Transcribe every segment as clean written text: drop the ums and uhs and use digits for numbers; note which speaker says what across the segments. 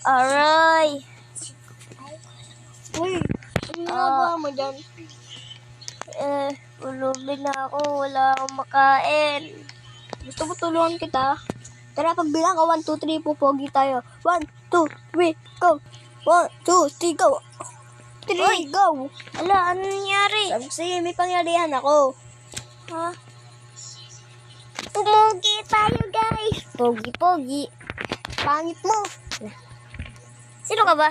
Speaker 1: Aray.
Speaker 2: Uy, ano ginagawa mo dyan?
Speaker 1: Ulubin na ako. Wala akong makain.
Speaker 2: Gusto mo tulungan kita? Tara, pagbilang ka, 1, 2, 3, pupogi tayo. 1, 2, 3, go! 1, 2, 3, go! 3, go!
Speaker 1: Ala, ano nangyari?
Speaker 2: Sabi ko sa'yo, may pangyarihan ako.
Speaker 1: Ha? Pumugi tayo, guys. Pogi-pogi.
Speaker 2: Pangit mo.
Speaker 1: Sino ka ba?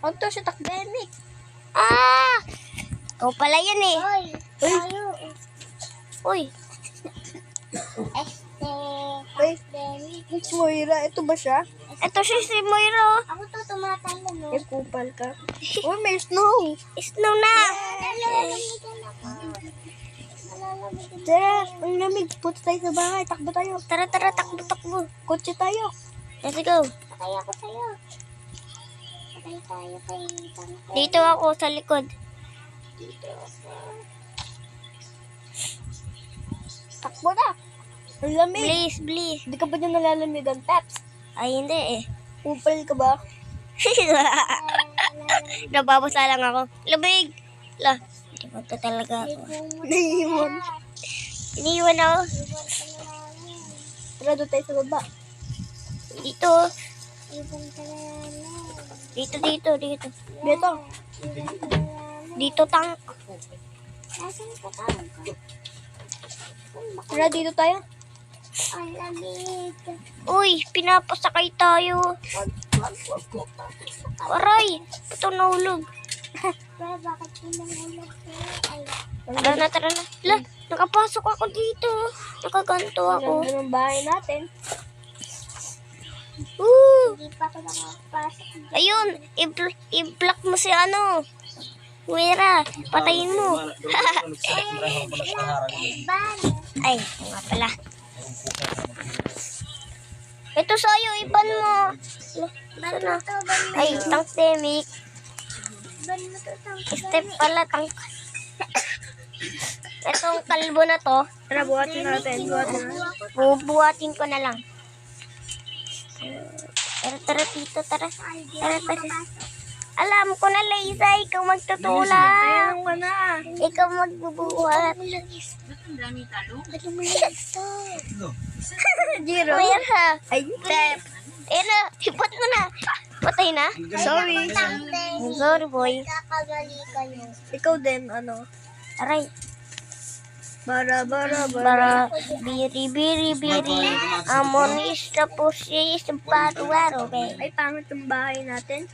Speaker 2: Ano to siya, takdemic?
Speaker 1: Ah! Ikaw pala yan eh.
Speaker 3: Hoy, tayo.
Speaker 1: Uy.
Speaker 2: Uy, it's Moira. Ito ba siya?
Speaker 1: Ito si Moira.
Speaker 3: Ako to tumatalo, no?
Speaker 2: Eh, kupal ka. Uy, may snow.
Speaker 1: Snow na.
Speaker 2: Tara, ang lamig. Punta tayo sa bahay. Takbo tayo.
Speaker 1: Tara, takbo.
Speaker 2: Kotse tayo.
Speaker 1: Let's go.
Speaker 3: Patay ako sa'yo. Patay tayo kay Tangke.
Speaker 1: Dito ako sa likod.
Speaker 3: Dito ako.
Speaker 2: Takbo na. Ang lamig.
Speaker 1: Please.
Speaker 2: Hindi ka ba dyan nalalamigan, Peps?
Speaker 1: Ay, hindi eh.
Speaker 2: Kupal ka ba?
Speaker 1: Nababasa lang ako. Lamig. La, hindi mo to talaga ako.
Speaker 2: Naiiwan.
Speaker 1: Iniwan ako.
Speaker 2: Tara, doon tayo sa baba.
Speaker 1: Dito.
Speaker 3: Ibon ka na namin.
Speaker 1: Dito.
Speaker 2: Dito.
Speaker 3: Ibon ka na namin.
Speaker 1: Dito tank.
Speaker 3: Nasaan ka tawag ka?
Speaker 2: Tara, dito tayo.
Speaker 3: Ang lamig.
Speaker 1: Uy, pinapasakay tayo. Aray, ito nahulog.
Speaker 3: Pero bakit pinangulag ko? Ay,
Speaker 1: Tara na. La, nakapasok ako dito. Nakaganto ako.
Speaker 2: Ang ganda ng bahay natin.
Speaker 3: hindi pa ako nakapasok.
Speaker 1: Ayun, i-block mo si ano. Wera, patayin mo.
Speaker 3: Ban.
Speaker 1: Ay, nga pala. Ito sa'yo, iban mo.
Speaker 3: Ban mo to, ban mo.
Speaker 1: Ay, tank demic.
Speaker 3: Ban mo to, Tangke.
Speaker 1: Step pala, tank. Itong kalbo na to,
Speaker 2: Tara, buhatin natin.
Speaker 1: bubuhatin ko na lang. Tara, dito, tara. Alam ko na, Liza, ikaw magtutulak.
Speaker 2: Ayan ka na.
Speaker 1: Ikaw magbubuhat.
Speaker 2: Jiro.
Speaker 1: Ayan ha.
Speaker 2: Ay, Pep.
Speaker 1: Ayan na, hipat mo na. Patay na.
Speaker 2: Sorry.
Speaker 1: I'm sorry, boy.
Speaker 3: Kakagali kayo.
Speaker 2: Ikaw din, ano?
Speaker 1: Aray.
Speaker 2: Bara.
Speaker 1: Biri. Amonis na po siya sa paruwaro, be.
Speaker 2: Ay, pangit yung bahay natin.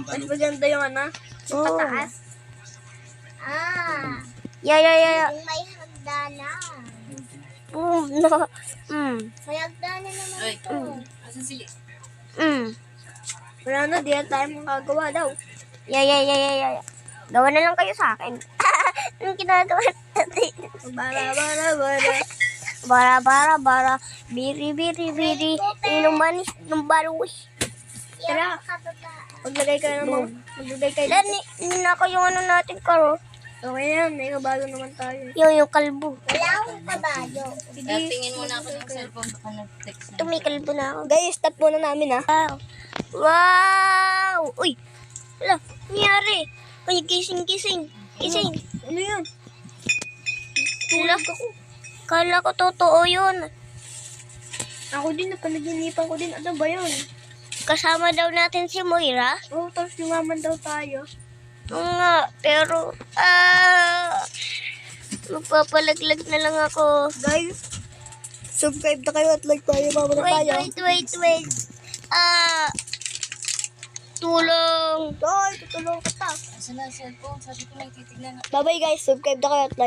Speaker 2: Mas maganda yung ano? Yung
Speaker 1: Oh.
Speaker 2: pataas.
Speaker 3: Ah,
Speaker 1: Yeah.
Speaker 3: yung may hagdanan.
Speaker 1: Boom, no.
Speaker 3: May hagdanan naman ito.
Speaker 2: Wala na, di na tayo makagawa daw.
Speaker 1: Yeah. Gawa na lang kayo sa akin. Anong ginagawa natin?
Speaker 2: Bara.
Speaker 1: Biri. Inumanis ng barush.
Speaker 2: Tara.
Speaker 3: Kababa.
Speaker 2: Maglagay ka naman. Maglagay kayo.
Speaker 1: Nako yung ano natin, Karo.
Speaker 2: Okay yan, may kabalo naman tayo.
Speaker 1: Yung kalbo.
Speaker 3: Wala akong kabayo.
Speaker 4: Tingin muna ako ng cellphone baka nag-text na.
Speaker 1: Ito may kalbo na ako.
Speaker 2: Guys, stop muna namin ha.
Speaker 1: Wow! Uy! Wala, nangyari. Uy, gising.
Speaker 2: Ano yun?
Speaker 1: Wala. Kala ko totoo yun.
Speaker 2: Ako din, napanaginipan ko din. Ano ba yun?
Speaker 1: Kasama daw natin si Moira.
Speaker 2: Oo, tapos yumaman daw tayo.
Speaker 1: Oo nga, pero magpapalaglag na lang ako.
Speaker 2: Guys, subscribe na kayo at like tayo. Mama na tayo.
Speaker 1: Wait. Tulong.
Speaker 2: Hoy, tutulong kita.
Speaker 4: Asa na ang cellphone? Sabi ko lang titignan.
Speaker 2: Bye-bye guys, subscribe na kayo at like.